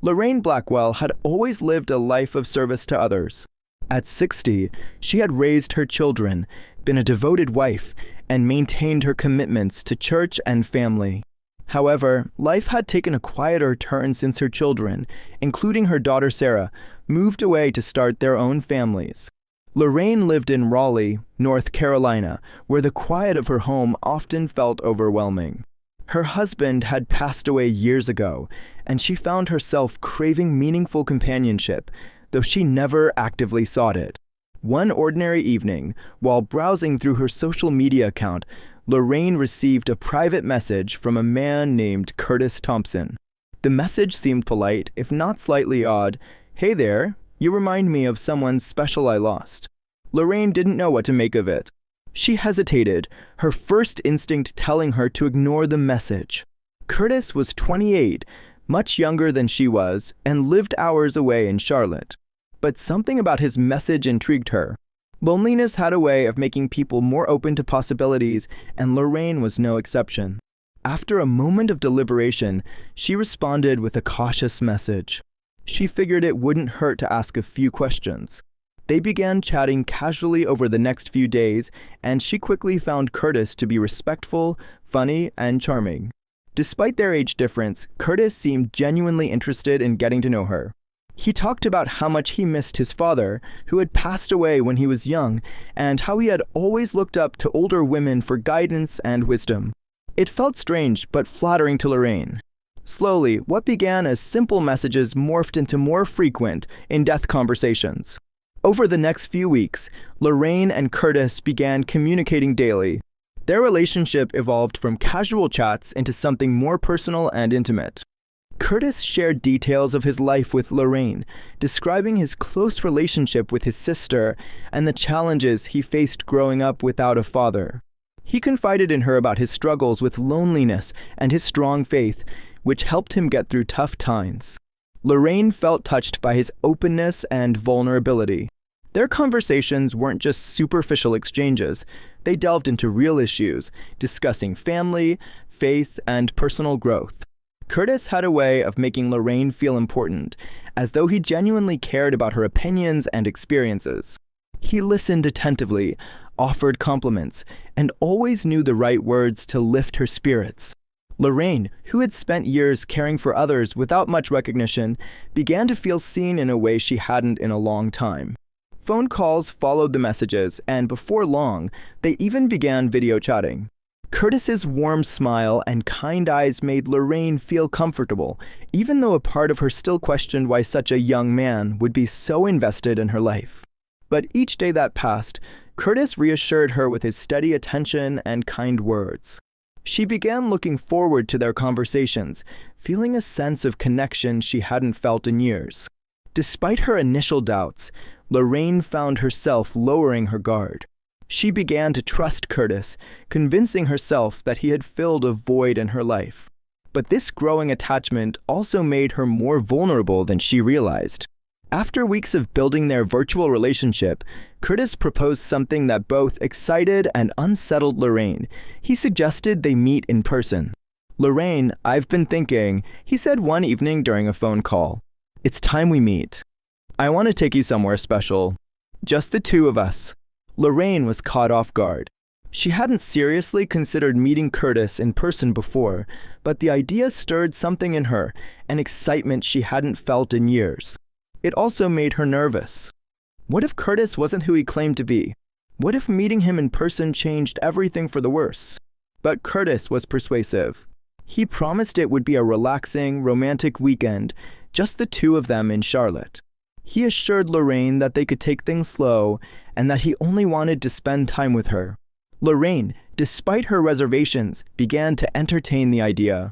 Lorraine Blackwell had always lived a life of service to others. At 60, she had raised her children, been a devoted wife, and maintained her commitments to church and family. However, life had taken a quieter turn since her children, including her daughter Sarah, moved away to start their own families. Lorraine lived in Raleigh, North Carolina, where the quiet of her home often felt overwhelming. Her husband had passed away years ago, and she found herself craving meaningful companionship, though she never actively sought it. One ordinary evening, while browsing through her social media account, Lorraine received a private message from a man named Curtis Thompson. The message seemed polite, if not slightly odd. "Hey there, you remind me of someone special I lost." Lorraine didn't know what to make of it. She hesitated, her first instinct telling her to ignore the message. Curtis was 28, much younger than she was, and lived hours away in Charlotte. But something about his message intrigued her. Loneliness had a way of making people more open to possibilities, and Lorraine was no exception. After a moment of deliberation, she responded with a cautious message. She figured it wouldn't hurt to ask a few questions. They began chatting casually over the next few days, and she quickly found Curtis to be respectful, funny, and charming. Despite their age difference, Curtis seemed genuinely interested in getting to know her. He talked about how much he missed his father, who had passed away when he was young, and how he had always looked up to older women for guidance and wisdom. It felt strange, but flattering to Lorraine. Slowly, what began as simple messages morphed into more frequent, in-depth conversations. Over the next few weeks, Lorraine and Curtis began communicating daily. Their relationship evolved from casual chats into something more personal and intimate. Curtis shared details of his life with Lorraine, describing his close relationship with his sister and the challenges he faced growing up without a father. He confided in her about his struggles with loneliness and his strong faith, which helped him get through tough times. Lorraine felt touched by his openness and vulnerability. Their conversations weren't just superficial exchanges. They delved into real issues, discussing family, faith, and personal growth. Curtis had a way of making Lorraine feel important, as though he genuinely cared about her opinions and experiences. He listened attentively, offered compliments, and always knew the right words to lift her spirits. Lorraine, who had spent years caring for others without much recognition, began to feel seen in a way she hadn't in a long time. Phone calls followed the messages, and before long, they even began video chatting. Curtis's warm smile and kind eyes made Lorraine feel comfortable, even though a part of her still questioned why such a young man would be so invested in her life. But each day that passed, Curtis reassured her with his steady attention and kind words. She began looking forward to their conversations, feeling a sense of connection she hadn't felt in years. Despite her initial doubts, Lorraine found herself lowering her guard. She began to trust Curtis, convincing herself that he had filled a void in her life. But this growing attachment also made her more vulnerable than she realized. After weeks of building their virtual relationship, Curtis proposed something that both excited and unsettled Lorraine. He suggested they meet in person. "Lorraine, I've been thinking," he said one evening during a phone call. "It's time we meet. I want to take you somewhere special. Just the two of us." Lorraine was caught off guard. She hadn't seriously considered meeting Curtis in person before, but the idea stirred something in her, an excitement she hadn't felt in years. It also made her nervous. What if Curtis wasn't who he claimed to be? What if meeting him in person changed everything for the worse? But Curtis was persuasive. He promised it would be a relaxing, romantic weekend, just the two of them in Charlotte. He assured Lorraine that they could take things slow and that he only wanted to spend time with her. Lorraine, despite her reservations, began to entertain the idea.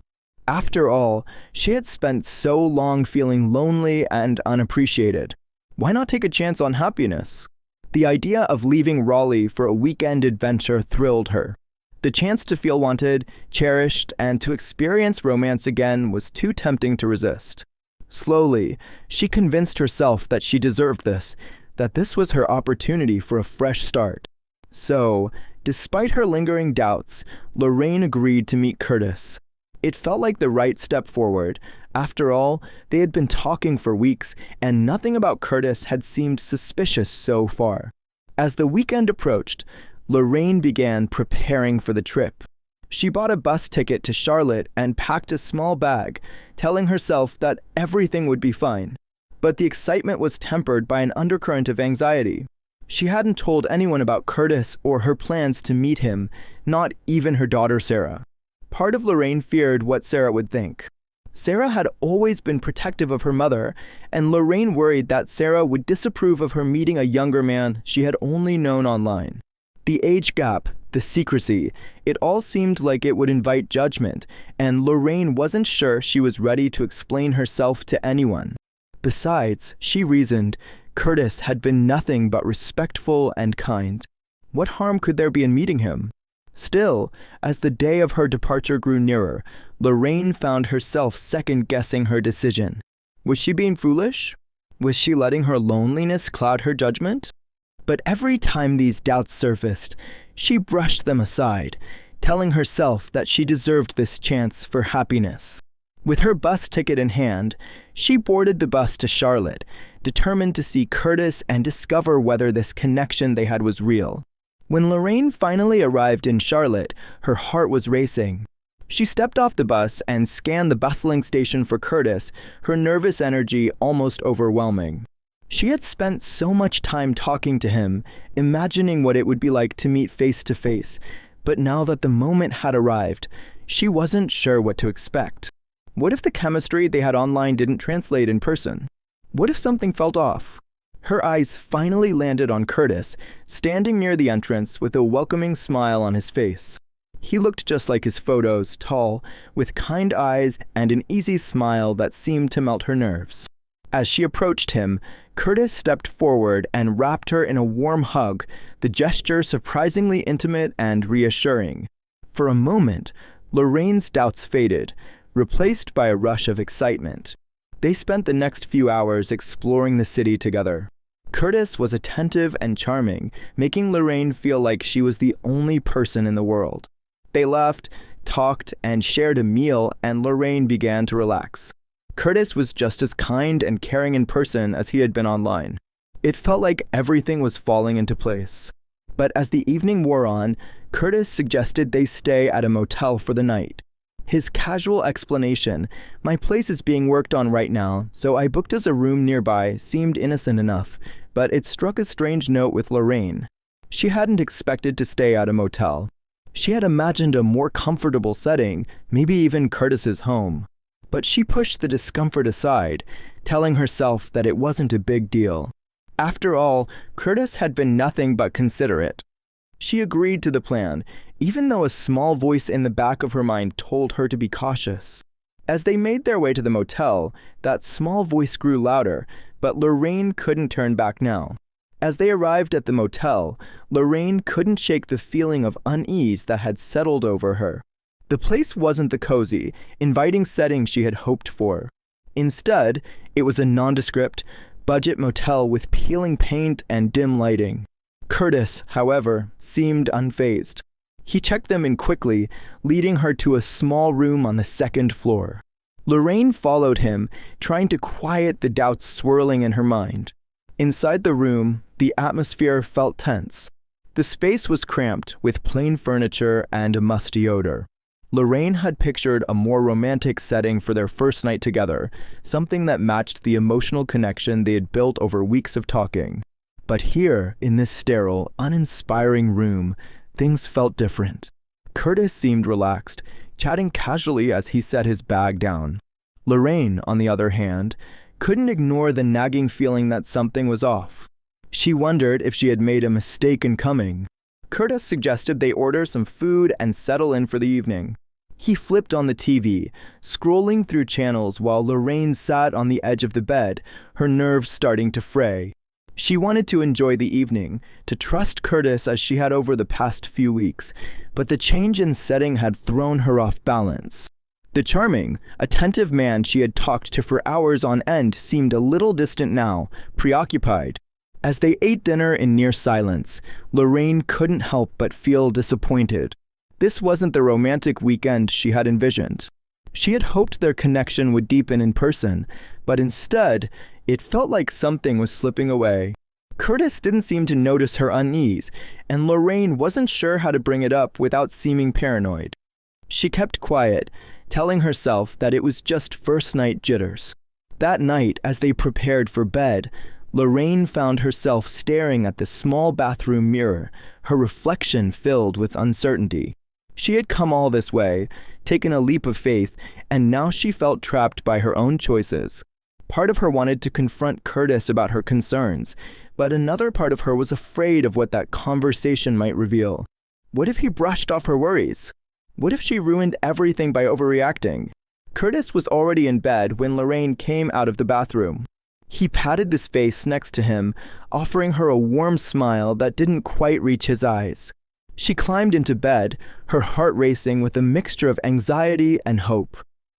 After all, she had spent so long feeling lonely and unappreciated. Why not take a chance on happiness? The idea of leaving Raleigh for a weekend adventure thrilled her. The chance to feel wanted, cherished, and to experience romance again was too tempting to resist. Slowly, she convinced herself that she deserved this, that this was her opportunity for a fresh start. So, despite her lingering doubts, Lorraine agreed to meet Curtis. It felt like the right step forward. After all, they had been talking for weeks, and nothing about Curtis had seemed suspicious so far. As the weekend approached, Lorraine began preparing for the trip. She bought a bus ticket to Charlotte and packed a small bag, telling herself that everything would be fine. But the excitement was tempered by an undercurrent of anxiety. She hadn't told anyone about Curtis or her plans to meet him, not even her daughter Sarah. Part of Lorraine feared what Sarah would think. Sarah had always been protective of her mother, and Lorraine worried that Sarah would disapprove of her meeting a younger man she had only known online. The age gap, the secrecy, it all seemed like it would invite judgment, and Lorraine wasn't sure she was ready to explain herself to anyone. Besides, she reasoned, Curtis had been nothing but respectful and kind. What harm could there be in meeting him? Still, as the day of her departure grew nearer, Lorraine found herself second-guessing her decision. Was she being foolish? Was she letting her loneliness cloud her judgment? But every time these doubts surfaced, she brushed them aside, telling herself that she deserved this chance for happiness. With her bus ticket in hand, she boarded the bus to Charlotte, determined to see Curtis and discover whether this connection they had was real. When Lorraine finally arrived in Charlotte, her heart was racing. She stepped off the bus and scanned the bustling station for Curtis, her nervous energy almost overwhelming. She had spent so much time talking to him, imagining what it would be like to meet face to face, but now that the moment had arrived, she wasn't sure what to expect. What if the chemistry they had online didn't translate in person? What if something felt off? Her eyes finally landed on Curtis, standing near the entrance with a welcoming smile on his face. He looked just like his photos, tall, with kind eyes and an easy smile that seemed to melt her nerves. As she approached him, Curtis stepped forward and wrapped her in a warm hug, the gesture surprisingly intimate and reassuring. For a moment, Lorraine's doubts faded, replaced by a rush of excitement. They spent the next few hours exploring the city together. Curtis was attentive and charming, making Lorraine feel like she was the only person in the world. They laughed, talked, and shared a meal, and Lorraine began to relax. Curtis was just as kind and caring in person as he had been online. It felt like everything was falling into place. But as the evening wore on, Curtis suggested they stay at a motel for the night. His casual explanation, "My place is being worked on right now, so I booked us a room nearby," seemed innocent enough, but it struck a strange note with Lorraine. She hadn't expected to stay at a motel. She had imagined a more comfortable setting, maybe even Curtis's home. But she pushed the discomfort aside, telling herself that it wasn't a big deal. After all, Curtis had been nothing but considerate. She agreed to the plan, even though a small voice in the back of her mind told her to be cautious. As they made their way to the motel, that small voice grew louder, but Lorraine couldn't turn back now. As they arrived at the motel, Lorraine couldn't shake the feeling of unease that had settled over her. The place wasn't the cozy, inviting setting she had hoped for. Instead, it was a nondescript, budget motel with peeling paint and dim lighting. Curtis, however, seemed unfazed. He checked them in quickly, leading her to a small room on the second floor. Lorraine followed him, trying to quiet the doubts swirling in her mind. Inside the room, the atmosphere felt tense. The space was cramped, with plain furniture and a musty odor. Lorraine had pictured a more romantic setting for their first night together, something that matched the emotional connection they had built over weeks of talking. But here, in this sterile, uninspiring room, things felt different. Curtis seemed relaxed, chatting casually as he set his bag down. Lorraine, on the other hand, couldn't ignore the nagging feeling that something was off. She wondered if she had made a mistake in coming. Curtis suggested they order some food and settle in for the evening. He flipped on the TV, scrolling through channels while Lorraine sat on the edge of the bed, her nerves starting to fray. She wanted to enjoy the evening, to trust Curtis as she had over the past few weeks, but the change in setting had thrown her off balance. The charming, attentive man she had talked to for hours on end seemed a little distant now, preoccupied. As they ate dinner in near silence, Lorraine couldn't help but feel disappointed. This wasn't the romantic weekend she had envisioned. She had hoped their connection would deepen in person, but instead, it felt like something was slipping away. Curtis didn't seem to notice her unease, and Lorraine wasn't sure how to bring it up without seeming paranoid. She kept quiet, telling herself that it was just first-night jitters. That night, as they prepared for bed, Lorraine found herself staring at the small bathroom mirror, her reflection filled with uncertainty. She had come all this way, taken a leap of faith, and now she felt trapped by her own choices. Part of her wanted to confront Curtis about her concerns, but another part of her was afraid of what that conversation might reveal. What if he brushed off her worries? What if she ruined everything by overreacting? Curtis was already in bed when Lorraine came out of the bathroom. He patted the space next to him, offering her a warm smile that didn't quite reach his eyes. She climbed into bed, her heart racing with a mixture of anxiety and hope.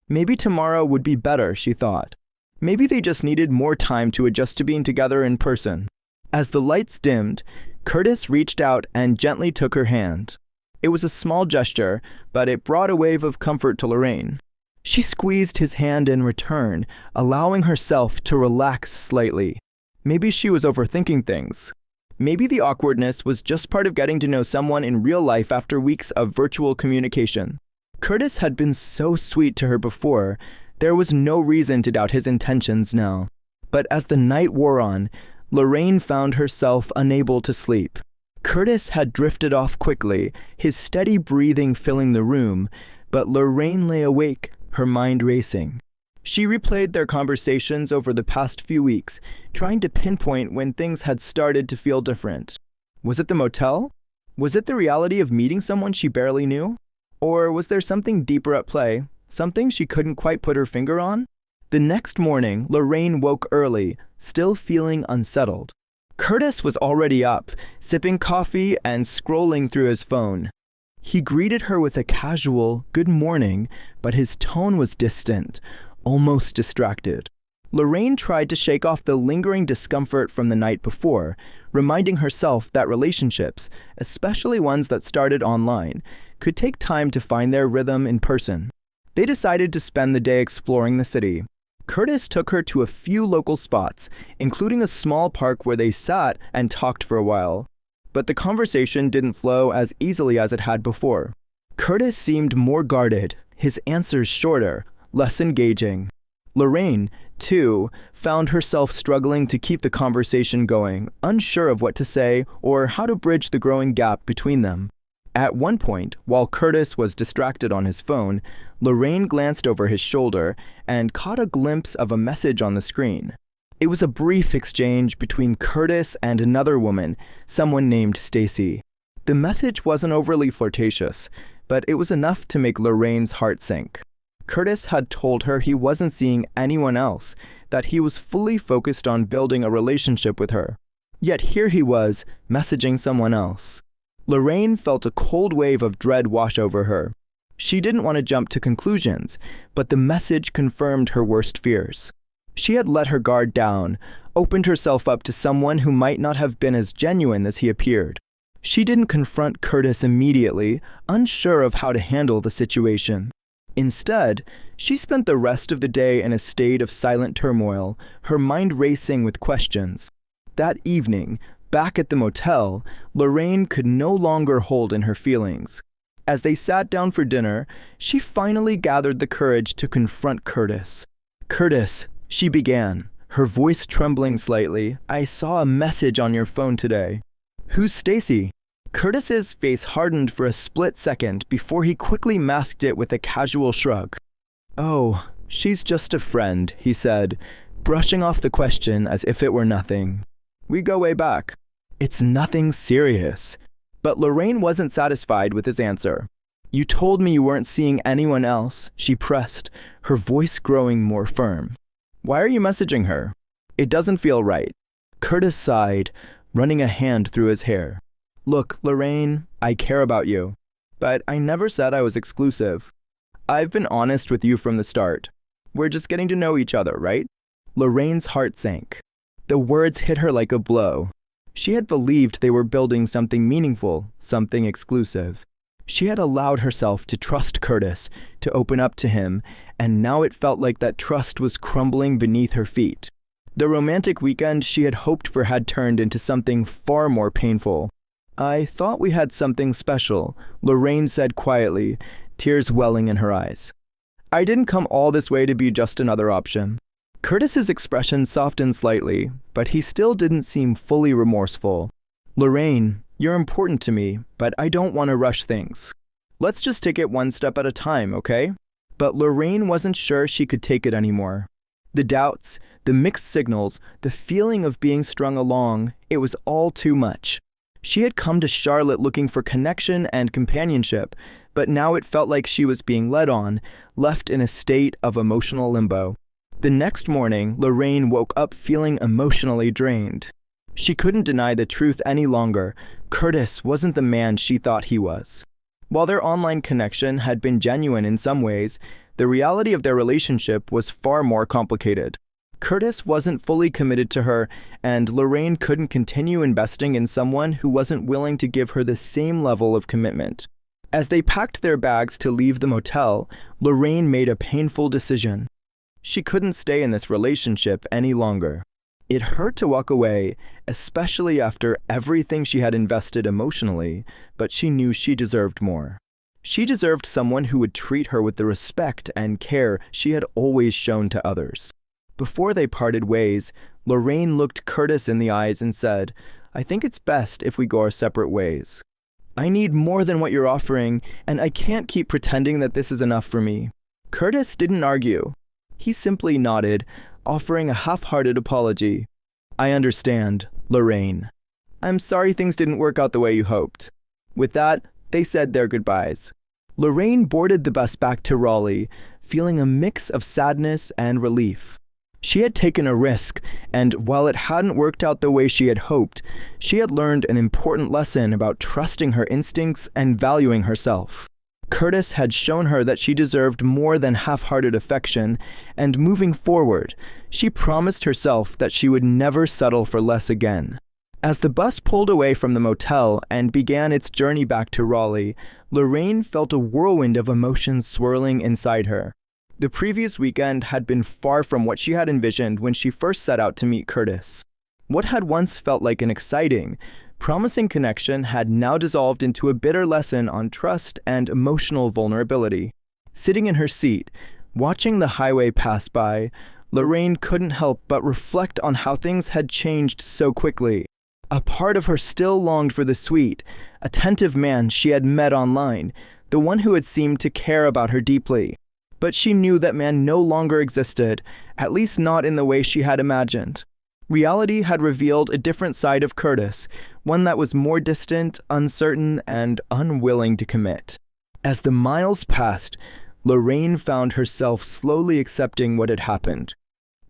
Maybe tomorrow would be better, she thought. Maybe they just needed more time to adjust to being together in person. As the lights dimmed, Curtis reached out and gently took her hand. It was a small gesture, but it brought a wave of comfort to Lorraine. She squeezed his hand in return, allowing herself to relax slightly. Maybe she was overthinking things. Maybe the awkwardness was just part of getting to know someone in real life after weeks of virtual communication. Curtis had been so sweet to her before, there was no reason to doubt his intentions now. But as the night wore on, Lorraine found herself unable to sleep. Curtis had drifted off quickly, his steady breathing filling the room, but Lorraine lay awake, her mind racing. She replayed their conversations over the past few weeks, trying to pinpoint when things had started to feel different. Was it the motel? Was it the reality of meeting someone she barely knew? Or was there something deeper at play, something she couldn't quite put her finger on? The next morning, Lorraine woke early, still feeling unsettled. Curtis was already up, sipping coffee and scrolling through his phone. He greeted her with a casual, "Good morning," but his tone was distant, almost distracted. Lorraine tried to shake off the lingering discomfort from the night before, reminding herself that relationships, especially ones that started online, could take time to find their rhythm in person. They decided to spend the day exploring the city. Curtis took her to a few local spots, including a small park where they sat and talked for a while. But the conversation didn't flow as easily as it had before. Curtis seemed more guarded, his answers shorter, less engaging. Lorraine, too, found herself struggling to keep the conversation going, unsure of what to say or how to bridge the growing gap between them. At one point, while Curtis was distracted on his phone, Lorraine glanced over his shoulder and caught a glimpse of a message on the screen. It was a brief exchange between Curtis and another woman, someone named Stacy. The message wasn't overly flirtatious, but it was enough to make Lorraine's heart sink. Curtis had told her he wasn't seeing anyone else, that he was fully focused on building a relationship with her. Yet here he was, messaging someone else. Lorraine felt a cold wave of dread wash over her. She didn't want to jump to conclusions, but the message confirmed her worst fears. She had let her guard down, opened herself up to someone who might not have been as genuine as he appeared. She didn't confront Curtis immediately, unsure of how to handle the situation. Instead, she spent the rest of the day in a state of silent turmoil, her mind racing with questions. That evening, back at the motel, Lorraine could no longer hold in her feelings. As they sat down for dinner, she finally gathered the courage to confront Curtis. "Curtis," she began, her voice trembling slightly, "I saw a message on your phone today." "Who's Stacy?" Curtis's face hardened for a split second before he quickly masked it with a casual shrug. "Oh, she's just a friend," he said, brushing off the question as if it were nothing. "We go way back." "It's nothing serious." But Lorraine wasn't satisfied with his answer. "You told me you weren't seeing anyone else," she pressed, her voice growing more firm. "Why are you messaging her?" "It doesn't feel right." Curtis sighed, running a hand through his hair. "Look, Lorraine, I care about you, but I never said I was exclusive. I've been honest with you from the start. We're just getting to know each other, right?" Lorraine's heart sank. The words hit her like a blow. She had believed they were building something meaningful, something exclusive. She had allowed herself to trust Curtis, to open up to him, and now it felt like that trust was crumbling beneath her feet. The romantic weekend she had hoped for had turned into something far more painful. "I thought we had something special," Lorraine said quietly, tears welling in her eyes. "I didn't come all this way to be just another option." Curtis's expression softened slightly, but he still didn't seem fully remorseful. "Lorraine, you're important to me, but I don't want to rush things. Let's just take it one step at a time, okay?" But Lorraine wasn't sure she could take it anymore. The doubts, the mixed signals, the feeling of being strung along, it was all too much. She had come to Charlotte looking for connection and companionship, but now it felt like she was being led on, left in a state of emotional limbo. The next morning, Lorraine woke up feeling emotionally drained. She couldn't deny the truth any longer. Curtis wasn't the man she thought he was. While their online connection had been genuine in some ways, the reality of their relationship was far more complicated. Curtis wasn't fully committed to her, and Lorraine couldn't continue investing in someone who wasn't willing to give her the same level of commitment. As they packed their bags to leave the motel, Lorraine made a painful decision. She couldn't stay in this relationship any longer. It hurt to walk away, especially after everything she had invested emotionally, but she knew she deserved more. She deserved someone who would treat her with the respect and care she had always shown to others. Before they parted ways, Lorraine looked Curtis in the eyes and said, "I think it's best if we go our separate ways. I need more than what you're offering, and I can't keep pretending that this is enough for me." Curtis didn't argue. He simply nodded, offering a half-hearted apology. "I understand, Lorraine. I'm sorry things didn't work out the way you hoped." With that, they said their goodbyes. Lorraine boarded the bus back to Raleigh, feeling a mix of sadness and relief. She had taken a risk, and while it hadn't worked out the way she had hoped, she had learned an important lesson about trusting her instincts and valuing herself. Curtis had shown her that she deserved more than half-hearted affection, and moving forward, she promised herself that she would never settle for less again. As the bus pulled away from the motel and began its journey back to Raleigh, Lorraine felt a whirlwind of emotions swirling inside her. The previous weekend had been far from what she had envisioned when she first set out to meet Curtis. What had once felt like an exciting, promising connection had now dissolved into a bitter lesson on trust and emotional vulnerability. Sitting in her seat, watching the highway pass by, Lorraine couldn't help but reflect on how things had changed so quickly. A part of her still longed for the sweet, attentive man she had met online, the one who had seemed to care about her deeply. But she knew that man no longer existed, at least not in the way she had imagined. Reality had revealed a different side of Curtis, one that was more distant, uncertain, and unwilling to commit. As the miles passed, Lorraine found herself slowly accepting what had happened.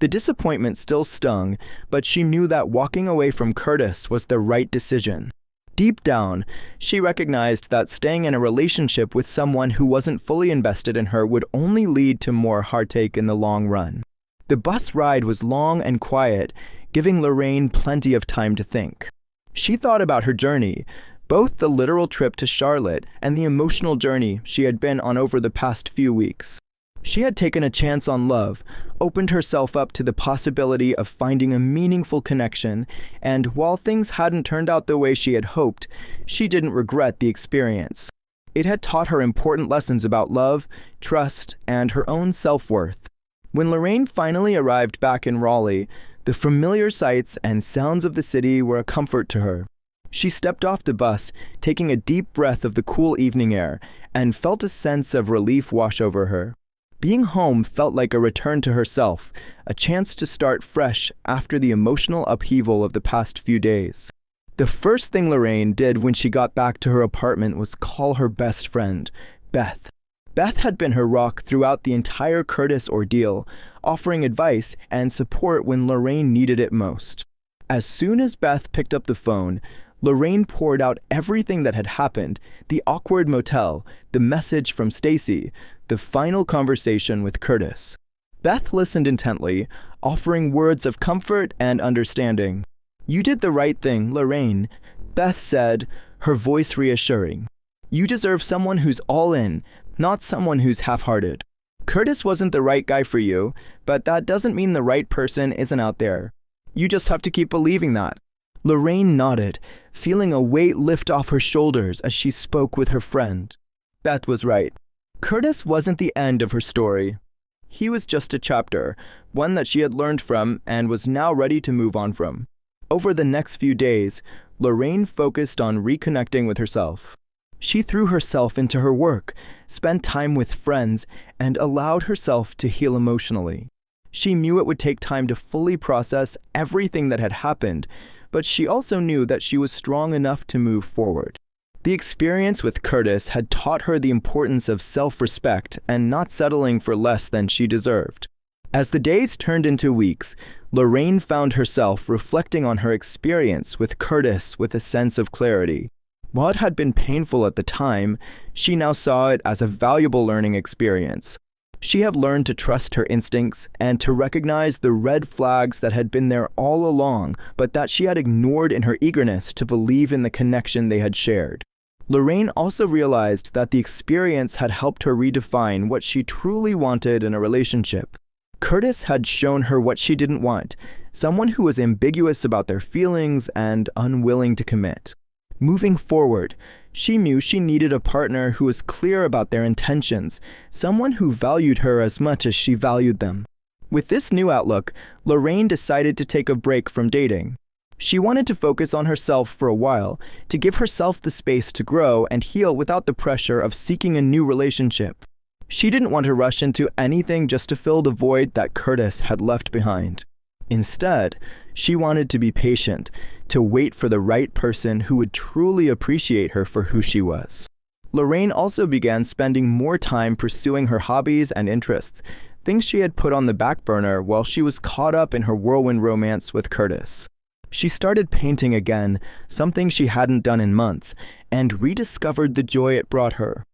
The disappointment still stung, but she knew that walking away from Curtis was the right decision. Deep down, she recognized that staying in a relationship with someone who wasn't fully invested in her would only lead to more heartache in the long run. The bus ride was long and quiet, giving Lorraine plenty of time to think. She thought about her journey, both the literal trip to Charlotte and the emotional journey she had been on over the past few weeks. She had taken a chance on love, opened herself up to the possibility of finding a meaningful connection, and while things hadn't turned out the way she had hoped, she didn't regret the experience. It had taught her important lessons about love, trust, and her own self-worth. When Lorraine finally arrived back in Raleigh, the familiar sights and sounds of the city were a comfort to her. She stepped off the bus, taking a deep breath of the cool evening air, and felt a sense of relief wash over her. Being home felt like a return to herself, a chance to start fresh after the emotional upheaval of the past few days. The first thing Lorraine did when she got back to her apartment was call her best friend, Beth. Beth had been her rock throughout the entire Curtis ordeal, offering advice and support when Lorraine needed it most. As soon as Beth picked up the phone, Lorraine poured out everything that had happened, the awkward motel, the message from Stacy, the final conversation with Curtis. Beth listened intently, offering words of comfort and understanding. "You did the right thing, Lorraine," Beth said, her voice reassuring. You deserve someone who's all in, not someone who's half-hearted. Curtis wasn't the right guy for you, but that doesn't mean the right person isn't out there. You just have to keep believing that. Lorraine nodded, feeling a weight lift off her shoulders as she spoke with her friend. Beth was right. Curtis wasn't the end of her story. He was just a chapter, one that she had learned from and was now ready to move on from. Over the next few days, Lorraine focused on reconnecting with herself. She threw herself into her work, spent time with friends, and allowed herself to heal emotionally. She knew it would take time to fully process everything that had happened, but she also knew that she was strong enough to move forward. The experience with Curtis had taught her the importance of self-respect and not settling for less than she deserved. As the days turned into weeks, Lorraine found herself reflecting on her experience with Curtis with a sense of clarity. While it had been painful at the time, she now saw it as a valuable learning experience. She had learned to trust her instincts and to recognize the red flags that had been there all along, but that she had ignored in her eagerness to believe in the connection they had shared. Lorraine also realized that the experience had helped her redefine what she truly wanted in a relationship. Curtis had shown her what she didn't want, someone who was ambiguous about their feelings and unwilling to commit. Moving forward, she knew she needed a partner who was clear about their intentions, someone who valued her as much as she valued them. With this new outlook, Lorraine decided to take a break from dating. She wanted to focus on herself for a while, to give herself the space to grow and heal without the pressure of seeking a new relationship. She didn't want to rush into anything just to fill the void that Curtis had left behind. Instead, she wanted to be patient, to wait for the right person who would truly appreciate her for who she was. Lorraine also began spending more time pursuing her hobbies and interests, things she had put on the back burner while she was caught up in her whirlwind romance with Curtis. She started painting again, something she hadn't done in months, and rediscovered the joy it brought her.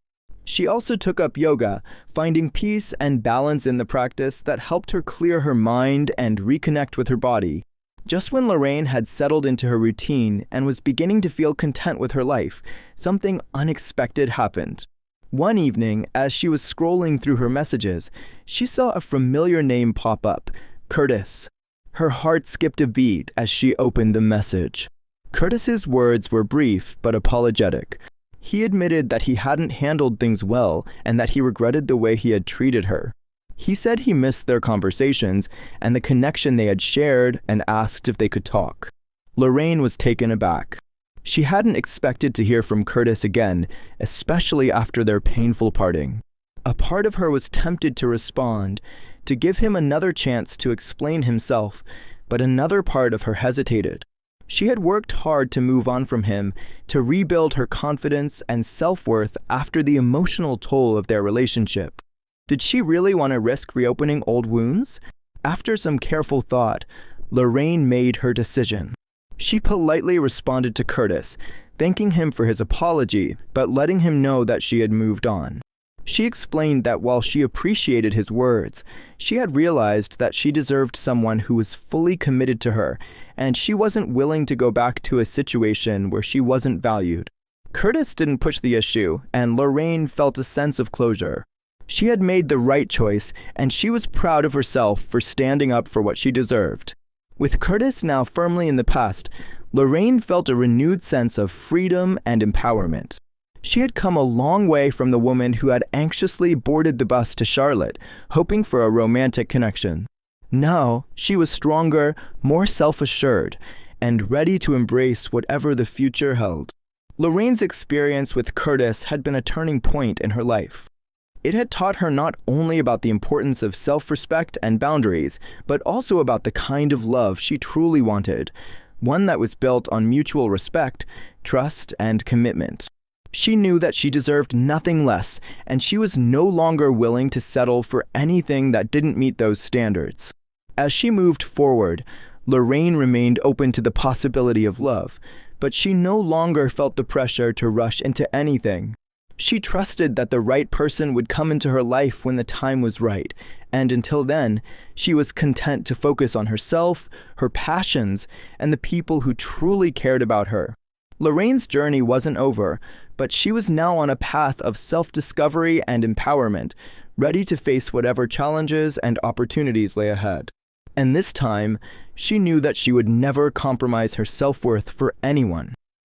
She also took up yoga, finding peace and balance in the practice that helped her clear her mind and reconnect with her body. Just when Lorraine had settled into her routine and was beginning to feel content with her life, something unexpected happened. One evening, as she was scrolling through her messages, she saw a familiar name pop up, Curtis. Her heart skipped a beat as she opened the message. Curtis's words were brief but apologetic. He admitted that he hadn't handled things well and that he regretted the way he had treated her. He said he missed their conversations and the connection they had shared and asked if they could talk. Lorraine was taken aback. She hadn't expected to hear from Curtis again, especially after their painful parting. A part of her was tempted to respond, to give him another chance to explain himself, but another part of her hesitated. She had worked hard to move on from him, to rebuild her confidence and self-worth after the emotional toll of their relationship. Did she really want to risk reopening old wounds? After some careful thought, Lorraine made her decision. She politely responded to Curtis, thanking him for his apology, but letting him know that she had moved on. She explained that while she appreciated his words, she had realized that she deserved someone who was fully committed to her, and she wasn't willing to go back to a situation where she wasn't valued. Curtis didn't push the issue, and Lorraine felt a sense of closure. She had made the right choice, and she was proud of herself for standing up for what she deserved. With Curtis now firmly in the past, Lorraine felt a renewed sense of freedom and empowerment. She had come a long way from the woman who had anxiously boarded the bus to Charlotte, hoping for a romantic connection. Now, she was stronger, more self-assured, and ready to embrace whatever the future held. Lorraine's experience with Curtis had been a turning point in her life. It had taught her not only about the importance of self-respect and boundaries, but also about the kind of love she truly wanted, one that was built on mutual respect, trust, and commitment. She knew that she deserved nothing less, and she was no longer willing to settle for anything that didn't meet those standards. As she moved forward, Lorraine remained open to the possibility of love, but she no longer felt the pressure to rush into anything. She trusted that the right person would come into her life when the time was right, and until then, she was content to focus on herself, her passions, and the people who truly cared about her. Lorraine's journey wasn't over, but she was now on a path of self-discovery and empowerment, ready to face whatever challenges and opportunities lay ahead. And this time, she knew that she would never compromise her self-worth for anyone.